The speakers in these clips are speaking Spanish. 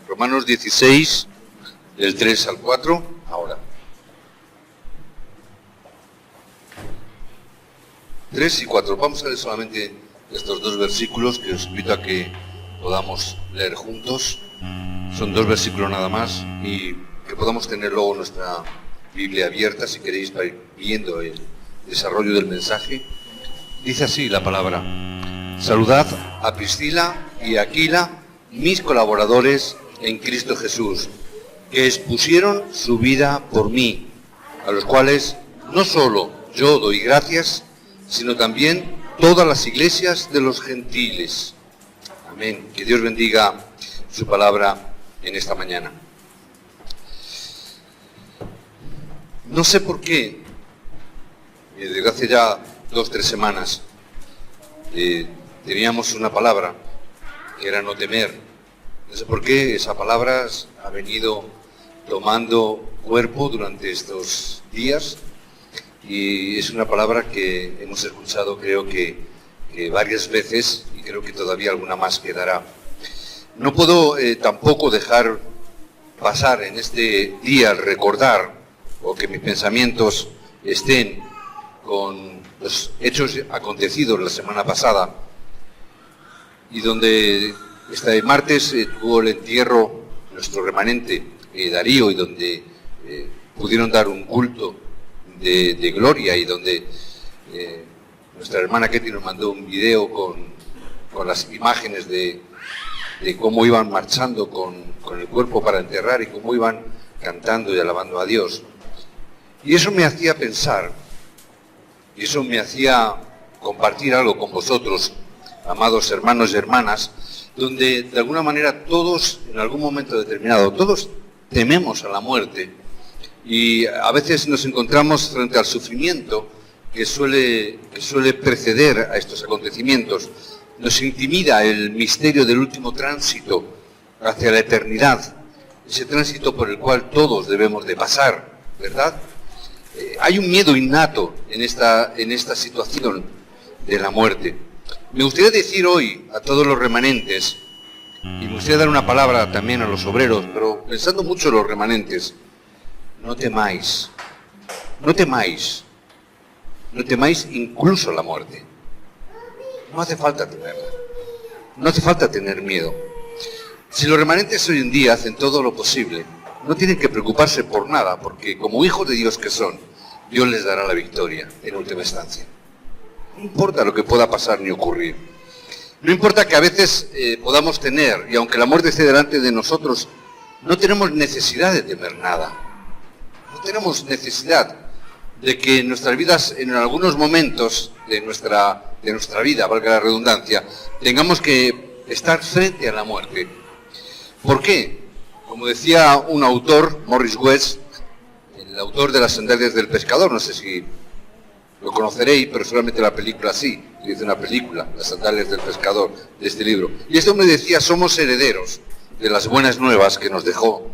Romanos 16, del 3 al 4, ahora. 3 y 4. Vamos a leer solamente estos dos versículos que os invito a que podamos leer juntos. Son dos versículos nada más y que podamos tener luego nuestra Biblia abierta, si queréis, para ir viendo el desarrollo del mensaje. Dice así la palabra: saludad a Priscila y a Aquila, mis colaboradores en Cristo Jesús, que expusieron su vida por mí, a los cuales no solo yo doy gracias, sino también todas las iglesias de los gentiles. Amén. Que Dios bendiga su palabra en esta mañana. No sé por qué, desde hace ya 2 o 3 semanas, teníamos una palabra que era no temer. No sé por qué esa palabra ha venido tomando cuerpo durante estos días y es una palabra que hemos escuchado creo que varias veces y creo que todavía alguna más quedará. No puedo tampoco dejar pasar en este día recordar o que mis pensamientos estén con los hechos acontecidos la semana pasada y donde este martes tuvo el entierro nuestro remanente Darío y donde pudieron dar un culto de gloria y donde nuestra hermana Ketty nos mandó un video con las imágenes de cómo iban marchando con el cuerpo para enterrar y cómo iban cantando y alabando a Dios. Y eso me hacía pensar, y eso me hacía compartir algo con vosotros, amados hermanos y hermanas, donde de alguna manera todos, en algún momento determinado, todos tememos a la muerte y a veces nos encontramos frente al sufrimiento que suele preceder a estos acontecimientos. Nos intimida el misterio del último tránsito hacia la eternidad, ese tránsito por el cual todos debemos de pasar, ¿verdad? Hay un miedo innato en esta situación de la muerte. Me gustaría decir hoy a todos los remanentes, y me gustaría dar una palabra también a los obreros, pero pensando mucho en los remanentes: no temáis, no temáis, no temáis incluso la muerte. No hace falta temerla, no hace falta tener miedo. Si los remanentes hoy en día hacen todo lo posible, no tienen que preocuparse por nada, porque como hijos de Dios que son, Dios les dará la victoria en última instancia. No importa lo que pueda pasar ni ocurrir. No importa que a veces podamos tener, y aunque la muerte esté delante de nosotros, no tenemos necesidad de temer nada. No tenemos necesidad de que en nuestras vidas, en algunos momentos de nuestra vida, valga la redundancia, tengamos que estar frente a la muerte. ¿Por qué? Como decía un autor, Morris West, el autor de Las sandalias del pescador, no sé si lo conoceréis, pero solamente la película sí, dice una película, Las sandalias del pescador, de este libro. Y este hombre decía: somos herederos de las buenas nuevas que nos dejó,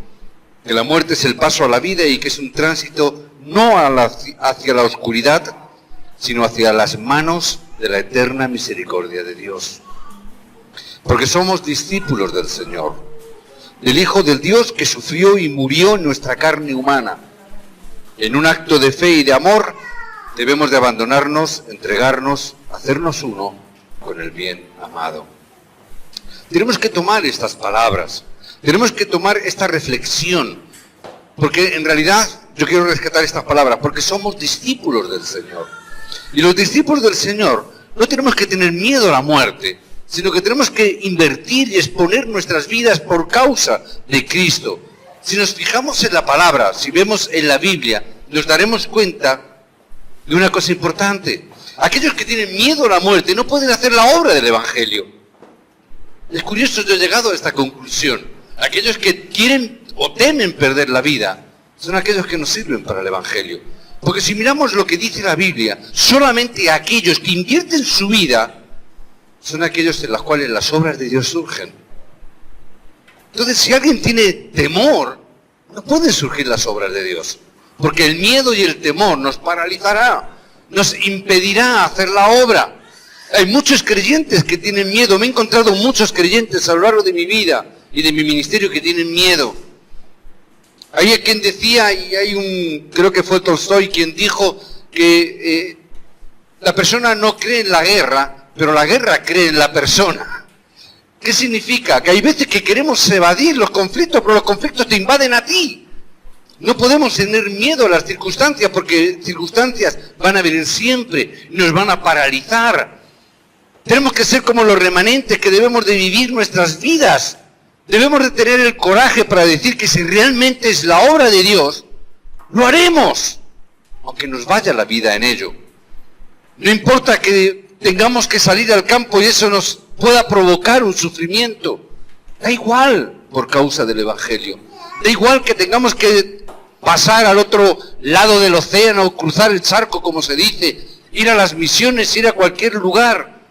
que la muerte es el paso a la vida y que es un tránsito no hacia la oscuridad, sino hacia las manos de la eterna misericordia de Dios. Porque somos discípulos del Señor, del Hijo del Dios que sufrió y murió en nuestra carne humana. En un acto de fe y de amor debemos de abandonarnos, entregarnos, hacernos uno con el bien amado. Tenemos que tomar estas palabras, tenemos que tomar esta reflexión, porque en realidad yo quiero rescatar estas palabras, porque somos discípulos del Señor. Y los discípulos del Señor no tenemos que tener miedo a la muerte, sino que tenemos que invertir y exponer nuestras vidas por causa de Cristo. Si nos fijamos en la palabra, si vemos en la Biblia, nos daremos cuenta de una cosa importante. Aquellos que tienen miedo a la muerte no pueden hacer la obra del Evangelio. Es curioso, yo he llegado a esta conclusión. Aquellos que quieren o temen perder la vida son aquellos que no sirven para el Evangelio. Porque si miramos lo que dice la Biblia, solamente aquellos que invierten su vida son aquellos en los cuales las obras de Dios surgen. Entonces, si alguien tiene temor, no pueden surgir las obras de Dios. Porque el miedo y el temor nos paralizará, nos impedirá hacer la obra. Hay muchos creyentes que tienen miedo. Me he encontrado muchos creyentes a lo largo de mi vida y de mi ministerio que tienen miedo. Hay quien decía, y creo que fue Tolstoy quien dijo que la persona no cree en la guerra, pero la guerra cree en la persona. ¿Qué significa? Que hay veces que queremos evadir los conflictos, pero los conflictos te invaden a ti. No podemos tener miedo a las circunstancias, porque circunstancias van a venir siempre, nos van a paralizar. Tenemos que ser como los remanentes que debemos de vivir nuestras vidas. Debemos de tener el coraje para decir que si realmente es la obra de Dios, lo haremos, aunque nos vaya la vida en ello. No importa que tengamos que salir al campo y eso nos pueda provocar un sufrimiento. Da igual por causa del Evangelio. Da igual que tengamos que pasar al otro lado del océano, cruzar el charco, como se dice, ir a las misiones, ir a cualquier lugar,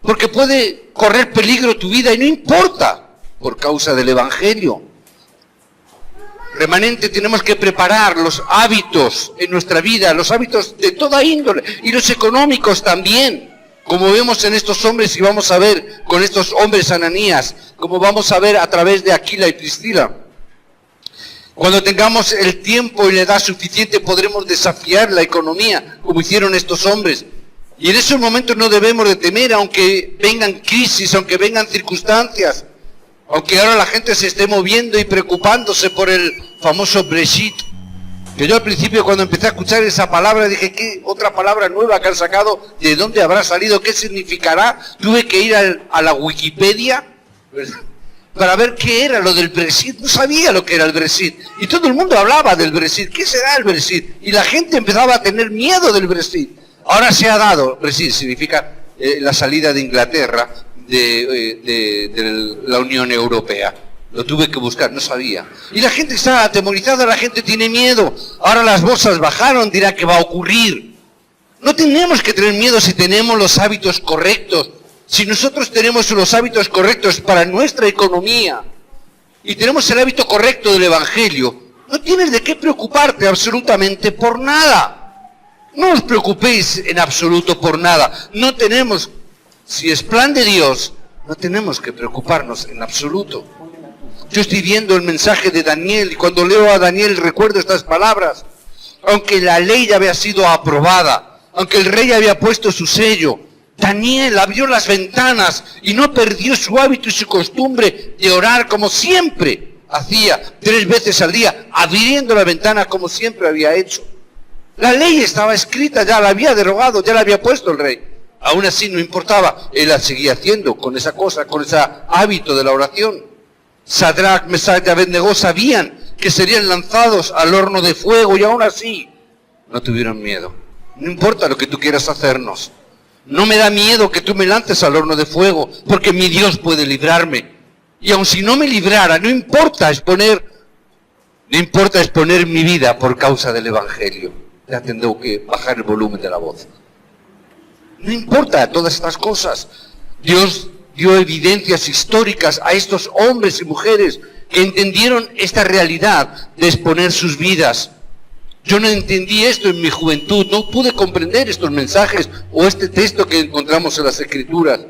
porque puede correr peligro tu vida y no importa. Por causa del Evangelio. Remanente, tenemos que preparar los hábitos en nuestra vida, los hábitos de toda índole, y los económicos también, como vemos en estos hombres y vamos a ver con estos hombres Ananías, como vamos a ver a través de Aquila y Priscila. Cuando tengamos el tiempo y la edad suficiente podremos desafiar la economía, como hicieron estos hombres. Y en esos momentos no debemos de temer, aunque vengan crisis, aunque vengan circunstancias. Aunque ahora la gente se esté moviendo y preocupándose por el famoso Brexit, que yo al principio cuando empecé a escuchar esa palabra dije, ¿qué otra palabra nueva que han sacado? ¿De dónde habrá salido? ¿Qué significará? Tuve que ir a la Wikipedia, ¿verdad?, para ver qué era lo del Brexit. No sabía lo que era el Brexit. Y todo el mundo hablaba del Brexit. ¿Qué será el Brexit? Y la gente empezaba a tener miedo del Brexit. Ahora se ha dado, Brexit significa la salida de Inglaterra de la Unión Europea. Lo tuve que buscar, no sabía. Y la gente está atemorizada, la gente tiene miedo. Ahora las bolsas bajaron, dirá que va a ocurrir. No tenemos que tener miedo si tenemos los hábitos correctos. Si nosotros tenemos los hábitos correctos para nuestra economía y tenemos el hábito correcto del Evangelio, no tienes de qué preocuparte absolutamente por nada. No os preocupéis en absoluto por nada. No tenemos... Si es plan de Dios, no tenemos que preocuparnos en absoluto. Yo estoy viendo el mensaje de Daniel y cuando leo a Daniel recuerdo estas palabras. Aunque la ley ya había sido aprobada, aunque el rey había puesto su sello, Daniel abrió las ventanas y no perdió su hábito y su costumbre de orar como siempre hacía, 3 veces al día, abriendo la ventana como siempre había hecho. La ley estaba escrita, ya la había derogado, ya la había puesto el rey. Aún así no importaba, él la seguía haciendo con esa cosa, con ese hábito de la oración. Sadrach, Mesach y Abednego sabían que serían lanzados al horno de fuego y aún así no tuvieron miedo. No importa lo que tú quieras hacernos. No me da miedo que tú me lances al horno de fuego, porque mi Dios puede librarme. Y aun si no me librara, no importa exponer mi vida por causa del Evangelio. Ya tendré que bajar el volumen de la voz. No importa todas estas cosas. Dios dio evidencias históricas a estos hombres y mujeres que entendieron esta realidad de exponer sus vidas. Yo no entendí esto en mi juventud, no pude comprender estos mensajes o este texto que encontramos en las Escrituras.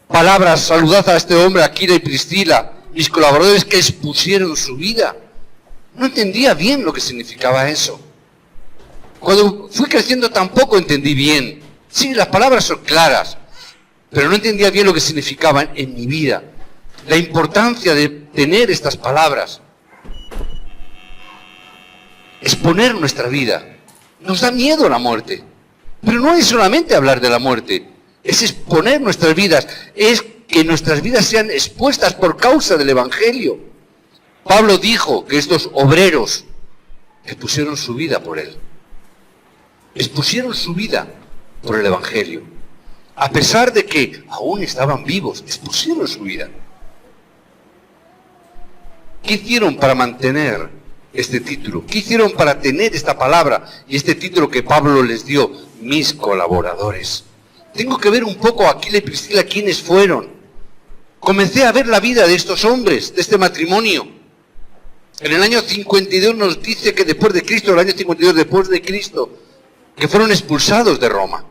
Palabras, saludad a este hombre, Aquila y Priscila, mis colaboradores que expusieron su vida. No entendía bien lo que significaba eso. Cuando fui creciendo tampoco entendí bien. Sí, las palabras son claras, pero no entendía bien lo que significaban en mi vida. La importancia de tener estas palabras. Exponer nuestra vida. Nos da miedo la muerte. Pero no es solamente hablar de la muerte. Es exponer nuestras vidas. Es que nuestras vidas sean expuestas por causa del Evangelio. Pablo dijo que estos obreros expusieron su vida por él. Expusieron su vida por el Evangelio. A pesar de que aún estaban vivos, expusieron su vida. ¿Qué hicieron para mantener este título? ¿Qué hicieron para tener esta palabra y este título que Pablo les dio? Mis colaboradores. Tengo que ver un poco a Aquila y Priscila quiénes fueron. Comencé a ver la vida de estos hombres, de este matrimonio. En el año 52 nos dice que después de Cristo, el año 52 después de Cristo, que fueron expulsados de Roma.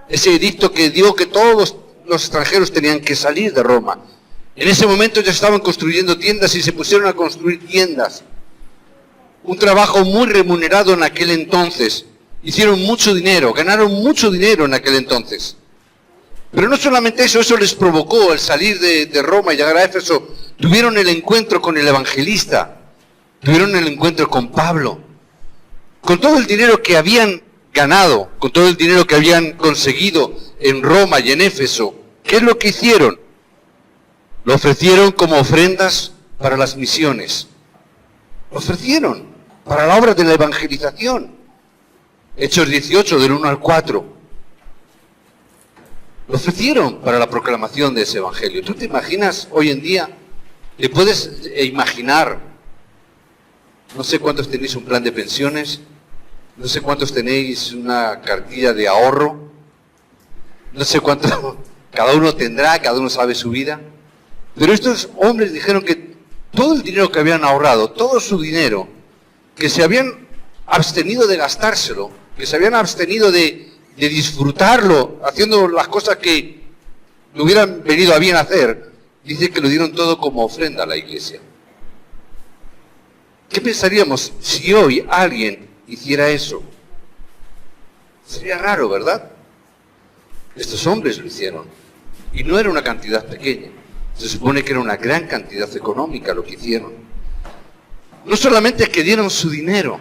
Ese edicto que dio que todos los extranjeros tenían que salir de Roma. En ese momento ya estaban construyendo tiendas y se pusieron a construir tiendas. Un trabajo muy remunerado en aquel entonces. Hicieron mucho dinero, ganaron mucho dinero en aquel entonces. Pero no solamente eso, eso les provocó el salir de Roma y llegar a Éfeso. Tuvieron el encuentro con el evangelista, tuvieron el encuentro con Pablo. Con todo el dinero que habían ganado, con todo el dinero que habían conseguido en Roma y en Éfeso, ¿qué es lo que hicieron? Lo ofrecieron como ofrendas para las misiones. Lo ofrecieron para la obra de la evangelización. Hechos 18, del 1 al 4. Lo ofrecieron para la proclamación de ese evangelio. ¿Tú te imaginas hoy en día? ¿Te puedes imaginar? No sé cuántos tenéis un plan de pensiones, no sé cuántos tenéis una cartilla de ahorro, no sé cuánto cada uno tendrá, cada uno sabe su vida. Pero estos hombres dijeron que todo el dinero que habían ahorrado, todo su dinero, que se habían abstenido de gastárselo, que se habían abstenido de disfrutarlo, haciendo las cosas que le hubieran venido a bien hacer, dice que lo dieron todo como ofrenda a la iglesia. ¿Qué pensaríamos si hoy alguien hiciera eso? Sería raro, ¿verdad? Estos hombres lo hicieron. Y no era una cantidad pequeña. Se supone que era una gran cantidad económica lo que hicieron. No solamente que dieron su dinero,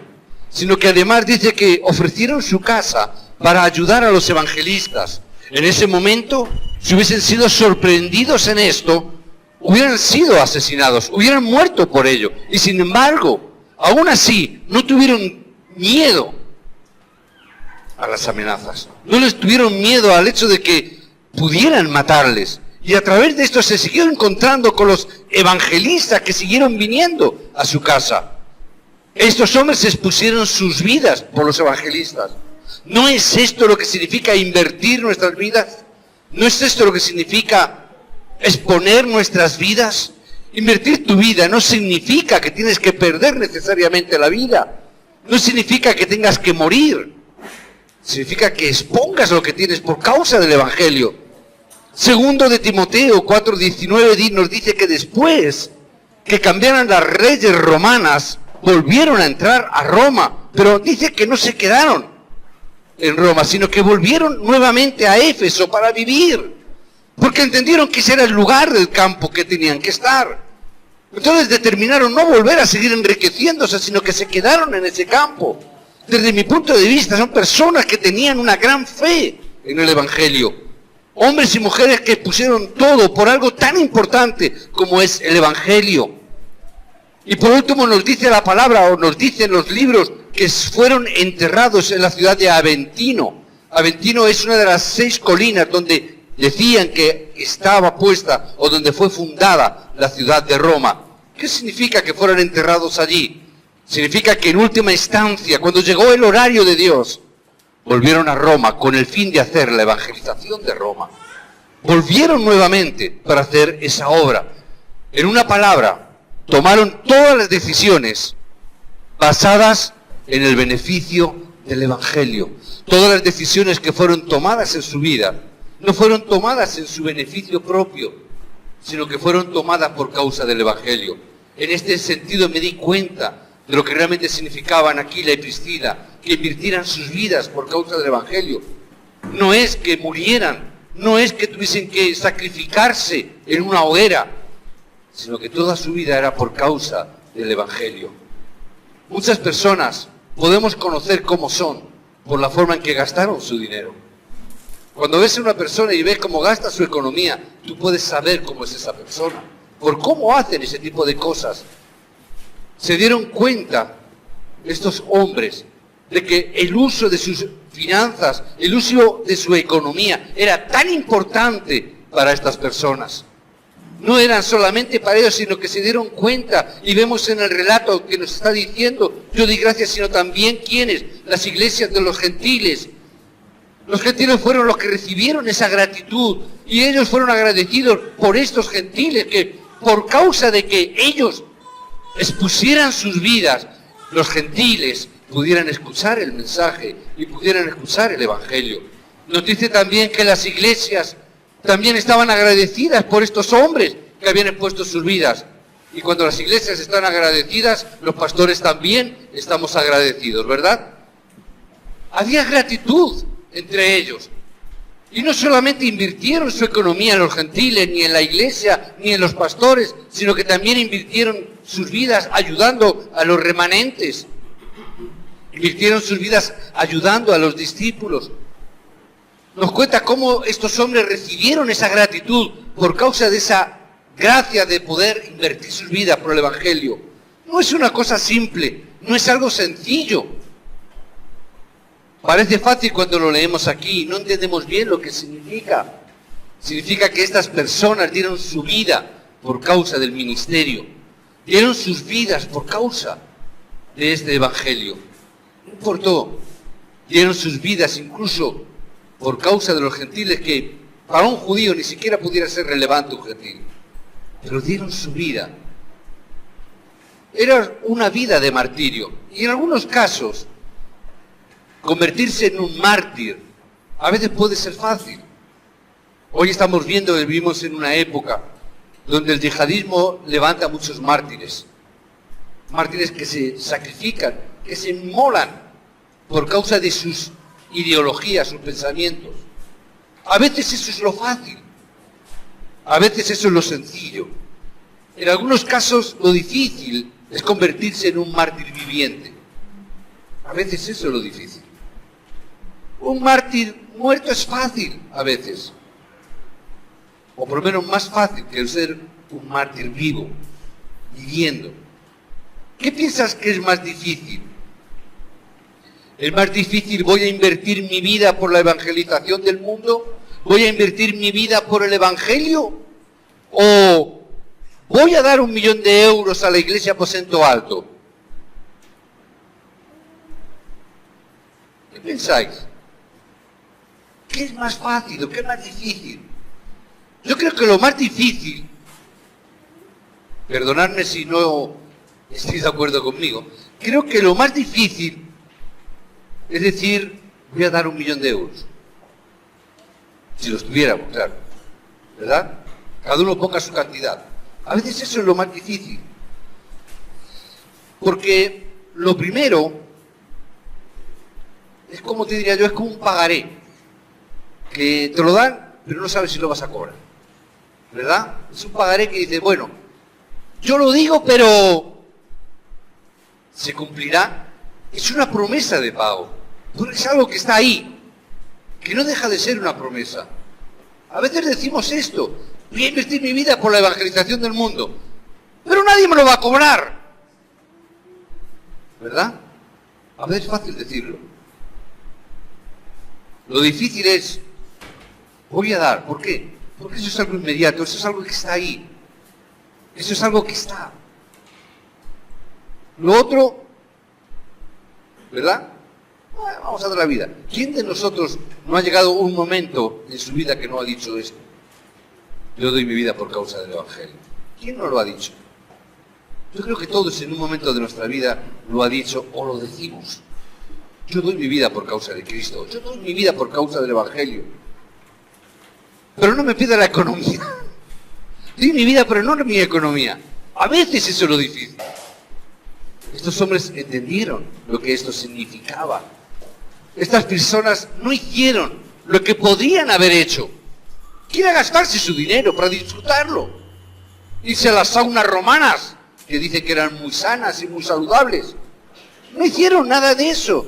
sino que además dice que ofrecieron su casa para ayudar a los evangelistas. En ese momento, si hubiesen sido sorprendidos en esto, hubieran sido asesinados, hubieran muerto por ello. Y sin embargo, aún así, no tuvieron miedo a las amenazas. No les tuvieron miedo al hecho de que pudieran matarles. Y a través de esto se siguió encontrando con los evangelistas que siguieron viniendo a su casa. Estos hombres expusieron sus vidas por los evangelistas. ¿No es esto lo que significa invertir nuestras vidas? ¿No es esto lo que significa exponer nuestras vidas? Invertir tu vida no significa que tienes que perder necesariamente la vida. No significa que tengas que morir. Significa que expongas lo que tienes por causa del Evangelio. Segundo de Timoteo 4:19 nos dice que después que cambiaran las reyes romanas, volvieron a entrar a Roma. Pero dice que no se quedaron en Roma, sino que volvieron nuevamente a Éfeso para vivir. Porque entendieron que ese era el lugar del campo que tenían que estar. Entonces determinaron no volver a seguir enriqueciéndose, sino que se quedaron en ese campo. Desde mi punto de vista, son personas que tenían una gran fe en el Evangelio. Hombres y mujeres que pusieron todo por algo tan importante como es el Evangelio. Y por último nos dice la palabra, o nos dicen los libros, que fueron enterrados en la ciudad de Aventino. Aventino es una de las 6 colinas donde decían que estaba puesta o donde fue fundada la ciudad de Roma. ¿Qué significa que fueran enterrados allí? Significa que en última instancia, cuando llegó el horario de Dios, volvieron a Roma con el fin de hacer la evangelización de Roma. Volvieron nuevamente para hacer esa obra. En una palabra, tomaron todas las decisiones basadas en el beneficio del Evangelio. Todas las decisiones que fueron tomadas en su vida no fueron tomadas en su beneficio propio, sino que fueron tomadas por causa del Evangelio. En este sentido me di cuenta de lo que realmente significaban Aquila y Priscila, que invirtieran sus vidas por causa del Evangelio. No es que murieran, no es que tuviesen que sacrificarse en una hoguera, sino que toda su vida era por causa del Evangelio. Muchas personas podemos conocer cómo son por la forma en que gastaron su dinero. Cuando ves a una persona y ves cómo gasta su economía, tú puedes saber cómo es esa persona, por cómo hacen ese tipo de cosas. Se dieron cuenta estos hombres de que el uso de sus finanzas, el uso de su economía era tan importante para estas personas. No eran solamente para ellos, sino que se dieron cuenta, y vemos en el relato que nos está diciendo, yo di gracias, sino también ¿quiénes? Las iglesias de los gentiles. Los gentiles fueron los que recibieron esa gratitud, y ellos fueron agradecidos por estos gentiles que, por causa de que ellos expusieran sus vidas, los gentiles pudieran escuchar el mensaje y pudieran escuchar el Evangelio. Nos dice también que las iglesias también estaban agradecidas por estos hombres que habían expuesto sus vidas. Y cuando las iglesias están agradecidas, los pastores también estamos agradecidos, ¿verdad? Había gratitud entre ellos. Y no solamente invirtieron su economía en los gentiles, ni en la iglesia, ni en los pastores, sino que también invirtieron sus vidas ayudando a los remanentes. Invirtieron sus vidas ayudando a los discípulos. Nos cuenta cómo estos hombres recibieron esa gratitud por causa de esa gracia de poder invertir sus vidas por el Evangelio. No es una cosa simple, no es algo sencillo. Parece fácil cuando lo leemos aquí, no entendemos bien lo que significa. Significa que estas personas dieron su vida por causa del ministerio. Dieron sus vidas por causa de este Evangelio. No importó. Dieron sus vidas incluso por causa de los gentiles, que para un judío ni siquiera pudiera ser relevante un gentil. Pero dieron su vida. Era una vida de martirio. Y en algunos casos, convertirse en un mártir a veces puede ser fácil. Hoy estamos viendo, vivimos en una época donde el yihadismo levanta muchos mártires. Mártires que se sacrifican, que se inmolan por causa de sus ideologías, sus pensamientos. A veces eso es lo fácil. A veces eso es lo sencillo. En algunos casos lo difícil es convertirse en un mártir viviente. A veces eso es lo difícil. Un mártir muerto es fácil a veces. O por lo menos más fácil que el ser un mártir vivo, viviendo. ¿Qué piensas que es más difícil? ¿Es más difícil voy a invertir mi vida por la evangelización del mundo? ¿Voy a invertir mi vida por el Evangelio? ¿O voy a dar 1 millón de euros a la iglesia Aposento Alto? ¿Qué pensáis? ¿Qué es más fácil o qué es más difícil? Yo creo que lo más difícil, perdonadme si no estáis de acuerdo conmigo, creo que lo más difícil es decir, voy a dar 1 millón de euros. Si los tuviéramos, claro. ¿Verdad? Cada uno ponga su cantidad. A veces eso es lo más difícil. Porque lo primero es, como te diría yo, es como un pagaré. Que te lo dan, pero no sabes si lo vas a cobrar. ¿Verdad? Es un pagaré que dice, bueno, yo lo digo, pero ¿se cumplirá? Es una promesa de pago. Porque es algo que está ahí, que no deja de ser una promesa. A veces decimos esto, voy a invertir mi vida por la evangelización del mundo, pero nadie me lo va a cobrar. ¿Verdad? A veces es fácil decirlo. Lo difícil es, voy a dar. ¿Por qué? Porque eso es algo inmediato, eso es algo que está ahí. Eso es algo que está. Lo otro, ¿verdad? Vamos a dar la vida. ¿Quién de nosotros no ha llegado un momento en su vida que no ha dicho esto? Yo doy mi vida por causa del Evangelio. ¿Quién no lo ha dicho? Yo creo que todos en un momento de nuestra vida lo ha dicho o lo decimos. Yo doy mi vida por causa de Cristo. Yo doy mi vida por causa del Evangelio. Pero no me pida la economía. Doy mi vida, pero no mi economía. A veces eso es lo difícil. Estos hombres entendieron lo que esto significaba. Estas personas no hicieron lo que podrían haber hecho. Quieren gastarse su dinero para disfrutarlo. Irse a las saunas romanas, que dicen que eran muy sanas y muy saludables. No hicieron nada de eso.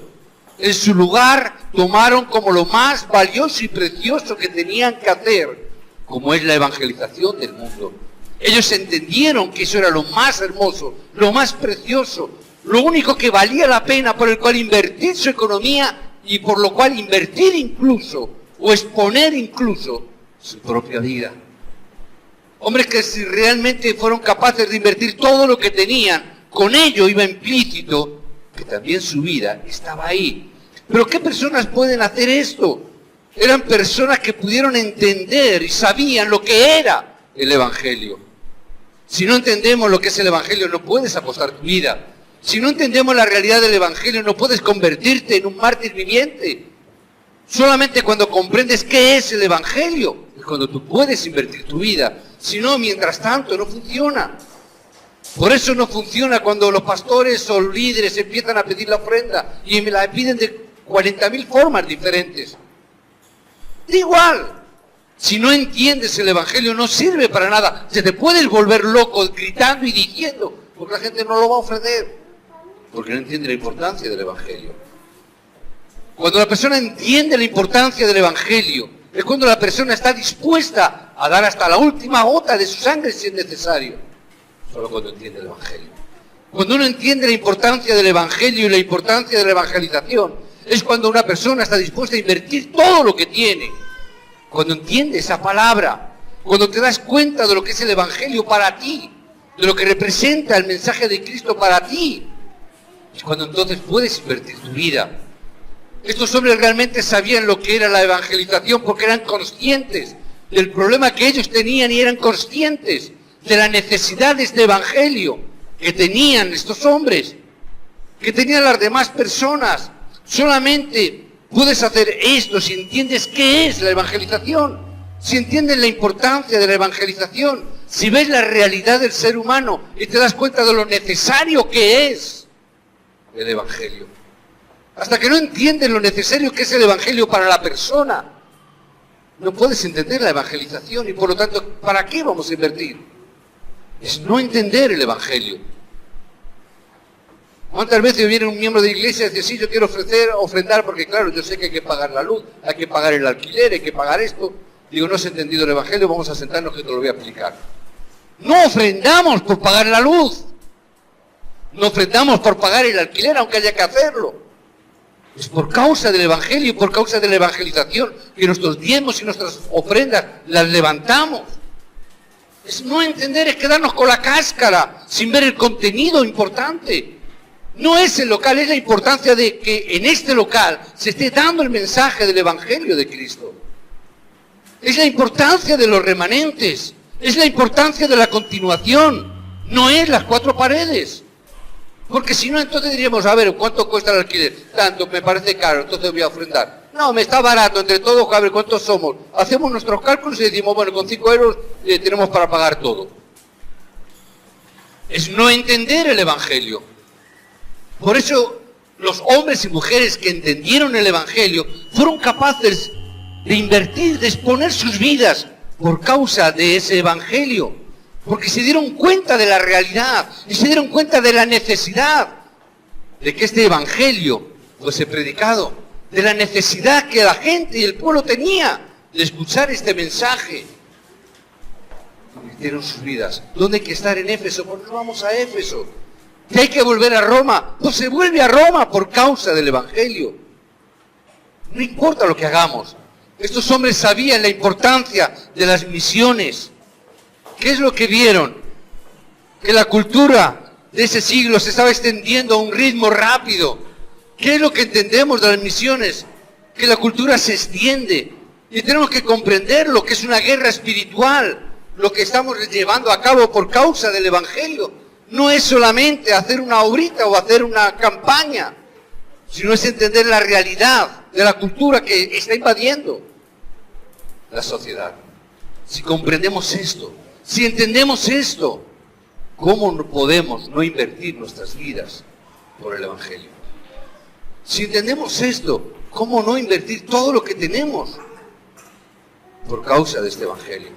En su lugar tomaron como lo más valioso y precioso que tenían que hacer, como es la evangelización del mundo. Ellos entendieron que eso era lo más hermoso, lo más precioso, lo único que valía la pena, por el cual invertir su economía y por lo cual invertir incluso, o exponer incluso, su propia vida. Hombres que si realmente fueron capaces de invertir todo lo que tenían, con ello iba implícito que también su vida estaba ahí. Pero ¿qué personas pueden hacer esto? Eran personas que pudieron entender y sabían lo que era el Evangelio. Si no entendemos lo que es el Evangelio, no puedes apostar tu vida. Si no entendemos la realidad del Evangelio, no puedes convertirte en un mártir viviente. Solamente cuando comprendes qué es el Evangelio, es cuando tú puedes invertir tu vida. Si no, mientras tanto, no funciona. Por eso no funciona cuando los pastores o líderes empiezan a pedir la ofrenda y me la piden de 40.000 formas diferentes. Da igual. Si no entiendes el Evangelio no sirve para nada. Se te puedes volver loco gritando y diciendo, porque la gente no lo va a ofrecer, porque no entiende la importancia del Evangelio. Cuando la persona entiende la importancia del Evangelio, es cuando la persona está dispuesta a dar hasta la última gota de su sangre si es necesario. Solo cuando entiende el Evangelio. Cuando uno entiende la importancia del Evangelio y la importancia de la evangelización, es cuando una persona está dispuesta a invertir todo lo que tiene. Cuando entiende esa palabra, cuando te das cuenta de lo que es el Evangelio para ti, de lo que representa el mensaje de Cristo para ti, es cuando entonces puedes invertir tu vida. Estos hombres realmente sabían lo que era la evangelización porque eran conscientes del problema que ellos tenían y eran conscientes de la necesidad de este Evangelio que tenían estos hombres, que tenían las demás personas. Solamente puedes hacer esto si entiendes qué es la evangelización, si entiendes la importancia de la evangelización, si ves la realidad del ser humano y te das cuenta de lo necesario que es el Evangelio. Hasta que no entiendes lo necesario que es el Evangelio para la persona, no puedes entender la evangelización y por lo tanto, ¿para qué vamos a invertir? Es no entender el Evangelio. ¿Cuántas veces viene un miembro de la iglesia y dice, sí, yo quiero ofrendar, porque claro, yo sé que hay que pagar la luz, hay que pagar el alquiler, hay que pagar esto? Digo, no has entendido el Evangelio, vamos a sentarnos que te lo voy a explicar. No ofrendamos por pagar la luz. No ofrendamos por pagar el alquiler, aunque haya que hacerlo. Es por causa del Evangelio y por causa de la evangelización que nuestros diezmos y nuestras ofrendas las levantamos. Es no entender, es quedarnos con la cáscara, sin ver el contenido importante. No es el local, es la importancia de que en este local se esté dando el mensaje del Evangelio de Cristo. Es la importancia de los remanentes, es la importancia de la continuación, no es las cuatro paredes. Porque si no, entonces diríamos, a ver, ¿cuánto cuesta el alquiler? Tanto, me parece caro, entonces voy a ofrendar. No, me está barato, entre todos, a ver, ¿cuántos somos? Hacemos nuestros cálculos y decimos, bueno, con 5 euros tenemos para pagar todo. Es no entender el Evangelio. Por eso, los hombres y mujeres que entendieron el Evangelio fueron capaces de invertir, de exponer sus vidas por causa de ese Evangelio. Porque se dieron cuenta de la realidad y se dieron cuenta de la necesidad de que este Evangelio fuese predicado, de la necesidad que la gente y el pueblo tenía de escuchar este mensaje. Convirtieron sus vidas. ¿Dónde hay que estar en Éfeso? ¿Por qué no vamos a Éfeso? ¿Que hay que volver a Roma? Pues se vuelve a Roma por causa del Evangelio. No importa lo que hagamos. Estos hombres sabían la importancia de las misiones. ¿Qué es lo que vieron? Que la cultura de ese siglo se estaba extendiendo a un ritmo rápido. ¿Qué es lo que entendemos de las misiones? Que la cultura se extiende. Y tenemos que comprender lo que es una guerra espiritual, lo que estamos llevando a cabo por causa del Evangelio. No es solamente hacer una obrita o hacer una campaña, sino es entender la realidad de la cultura que está invadiendo la sociedad. Si comprendemos esto, si entendemos esto, ¿cómo no podemos no invertir nuestras vidas por el Evangelio? Si entendemos esto, ¿cómo no invertir todo lo que tenemos por causa de este Evangelio?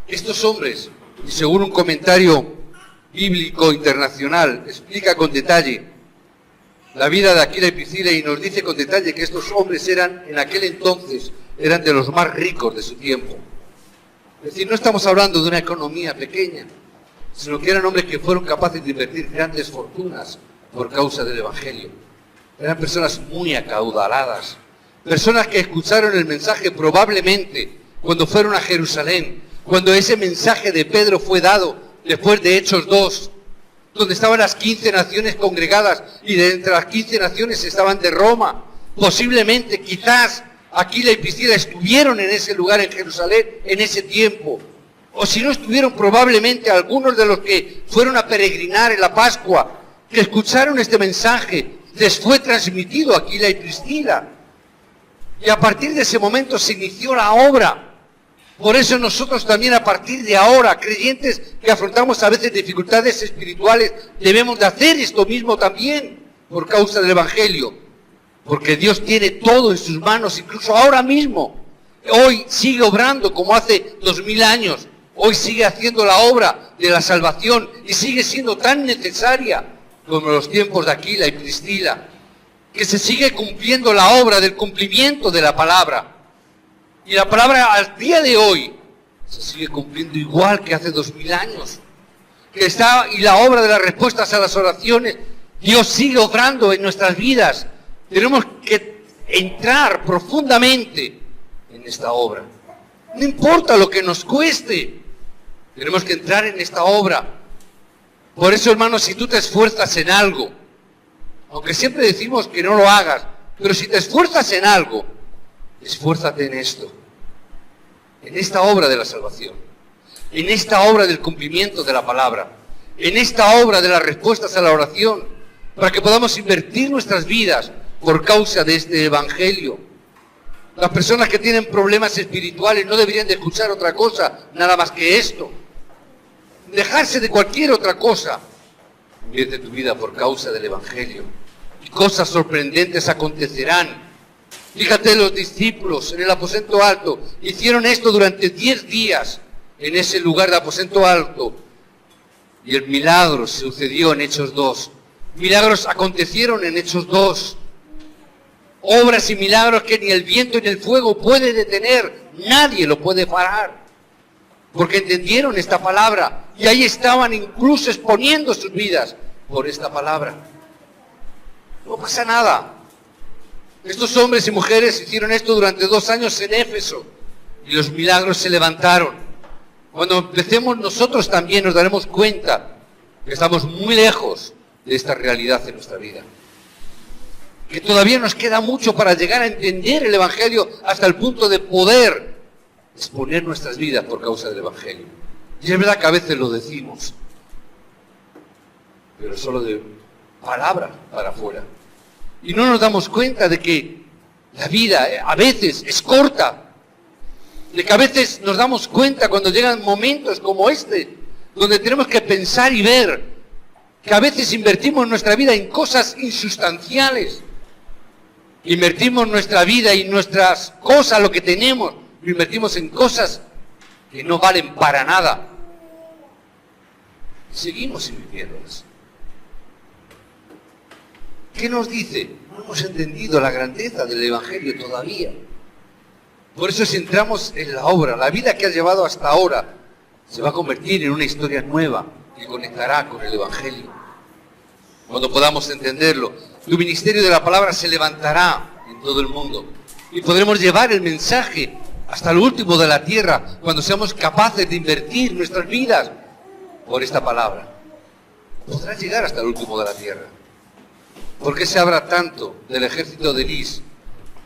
Estos hombres, y según un comentario bíblico internacional, explica con detalle la vida de Aquila y Priscila y nos dice con detalle que estos hombres eran, en aquel entonces, eran de los más ricos de su tiempo. Es decir, no estamos hablando de una economía pequeña, sino que eran hombres que fueron capaces de invertir grandes fortunas por causa del Evangelio. Eran personas muy acaudaladas, personas que escucharon el mensaje probablemente cuando fueron a Jerusalén, cuando ese mensaje de Pedro fue dado después de Hechos 2, donde estaban las 15 naciones congregadas y de entre las 15 naciones estaban de Roma. Posiblemente, quizás, Aquila y Priscila estuvieron en ese lugar en Jerusalén en ese tiempo. O si no estuvieron, probablemente algunos de los que fueron a peregrinar en la Pascua, que escucharon este mensaje, les fue transmitido a Aquila y Priscila. Y a partir de ese momento se inició la obra Por eso nosotros también a partir de ahora, creyentes que afrontamos a veces dificultades espirituales, debemos de hacer esto mismo también por causa del Evangelio. Porque Dios tiene todo en sus manos, incluso ahora mismo. Hoy sigue obrando como hace 2000 años. Hoy sigue haciendo la obra de la salvación y sigue siendo tan necesaria como en los tiempos de Aquila y Priscila, que se sigue cumpliendo la obra del cumplimiento de la palabra. Y la palabra al día de hoy se sigue cumpliendo igual que hace 2000 años. Y la obra de las respuestas a las oraciones, Dios sigue obrando en nuestras vidas. Tenemos que entrar profundamente en esta obra. No importa lo que nos cueste, tenemos que entrar en esta obra. Por eso, hermanos, si tú te esfuerzas en algo, aunque siempre decimos que no lo hagas, pero si te esfuerzas en algo, esfuérzate en esto, en esta obra de la salvación, en esta obra del cumplimiento de la palabra, en esta obra de las respuestas a la oración, para que podamos invertir nuestras vidas por causa de este Evangelio. Las personas que tienen problemas espirituales no deberían de escuchar otra cosa, nada más que esto. Dejarse de cualquier otra cosa. Invierte tu vida por causa del Evangelio. Y cosas sorprendentes acontecerán. Fíjate, los discípulos en el aposento alto hicieron esto durante 10 días en ese lugar de aposento alto. Y el milagro sucedió en Hechos 2. Milagros acontecieron en Hechos 2. Obras y milagros que ni el viento ni el fuego puede detener. Nadie lo puede parar. Porque entendieron esta palabra. Y ahí estaban incluso exponiendo sus vidas por esta palabra. No pasa nada. Estos hombres y mujeres hicieron esto durante 2 años en Éfeso. Y los milagros se levantaron. Cuando empecemos nosotros también nos daremos cuenta que estamos muy lejos de esta realidad en nuestra vida. Que todavía nos queda mucho para llegar a entender el Evangelio hasta el punto de poder exponer nuestras vidas por causa del Evangelio. Y es verdad que a veces lo decimos, pero solo de palabra para afuera. Y no nos damos cuenta de que la vida a veces es corta, de que a veces nos damos cuenta cuando llegan momentos como este, donde tenemos que pensar y ver que a veces invertimos nuestra vida en cosas insustanciales. Invertimos nuestra vida y nuestras cosas, lo que tenemos, lo invertimos en cosas que no valen para nada. Seguimos invirtiéndolas. ¿Qué nos dice? No hemos entendido la grandeza del Evangelio todavía. Por eso si entramos en la obra, la vida que has llevado hasta ahora se va a convertir en una historia nueva que conectará con el Evangelio. Cuando podamos entenderlo, tu ministerio de la palabra se levantará en todo el mundo y podremos llevar el mensaje hasta lo último de la tierra cuando seamos capaces de invertir nuestras vidas por esta palabra. Podrás llegar hasta el último de la tierra. ¿Por qué se habla tanto del ejército de IS?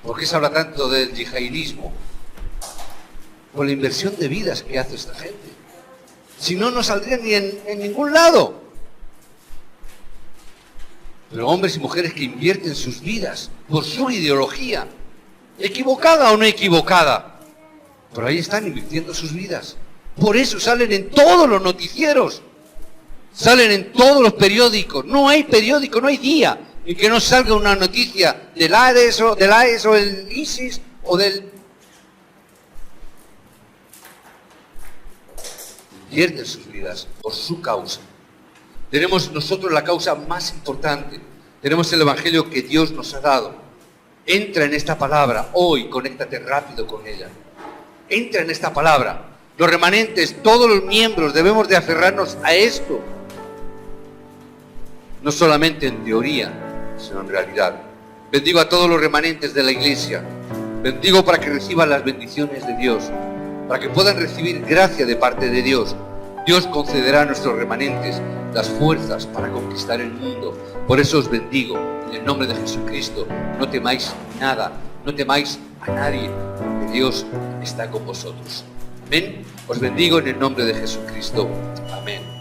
¿Por qué se habla tanto del yihadismo? Por la inversión de vidas que hace esta gente. Si no, no saldrían ni en ningún lado. Pero hombres y mujeres que invierten sus vidas por su ideología, equivocada o no equivocada, pero ahí están invirtiendo sus vidas. Por eso salen en todos los noticieros, salen en todos los periódicos. No hay periódico, no hay día en que no salga una noticia del AES o del ISIS o del... Invierten sus vidas por su causa. Tenemos nosotros la causa más importante. Tenemos el Evangelio que Dios nos ha dado. Entra en esta palabra hoy, conéctate rápido con ella. Entra en esta palabra. Los remanentes, todos los miembros, debemos de aferrarnos a esto. No solamente en teoría, sino en realidad. Bendigo a todos los remanentes de la iglesia. Bendigo para que reciban las bendiciones de Dios, para que puedan recibir gracia de parte de Dios. Dios concederá a nuestros remanentes las fuerzas para conquistar el mundo. Por eso os bendigo en el nombre de Jesucristo. No temáis nada, no temáis a nadie, porque Dios está con vosotros. Amén. Os bendigo en el nombre de Jesucristo. Amén.